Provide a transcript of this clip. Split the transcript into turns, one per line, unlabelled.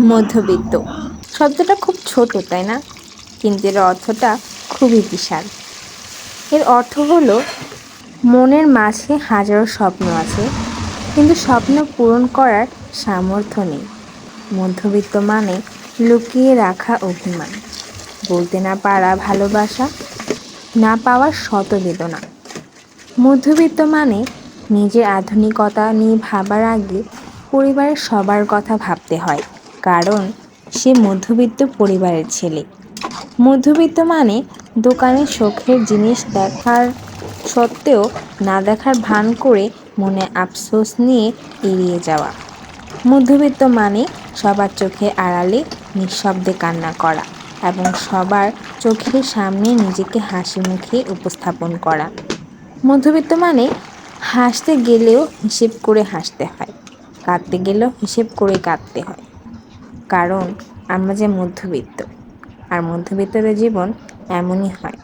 মধ্যবিত্ত শব্দটা খুব ছোট, তাই না? কিন্তু এর অর্থটা খুবই বিশাল। এর অর্থ হলো মনের মাঝে হাজারো স্বপ্ন আছে, কিন্তু স্বপ্ন পূরণ করার সামর্থ্য নেই। মধ্যবিত্ত মানে লুকিয়ে রাখা অভিমান, বলতে না পারা ভালোবাসা, না পাওয়ার শত বেদনা। মধ্যবিত্ত মানে নিজের আধুনিকতা নিয়ে ভাবার আগে পরিবারের সবার কথা ভাবতে হয়, কারণ সে মধ্যবিত্ত পরিবারের ছেলে। মধ্যবিত্ত মানে দোকানে শখের জিনিস দেখার সত্ত্বেও না দেখার ভান করে মনে আফসোস নিয়ে এড়িয়ে যাওয়া। মধ্যবিত্ত মানে সবার চোখের আড়ালে নিঃশব্দে কান্না করা এবং সবার চোখের সামনে নিজেকে হাসি মুখে উপস্থাপন করা। মধ্যবিত্ত মানে হাসতে গেলেও হিসেব করে হাসতে হয়, কাঁদতে গেলেও হিসেব করে কাঁদতে হয়, কারণ আমরা যে মধ্যবিত্ত, আর মধ্যবিত্তদের জীবন এমনই হয়।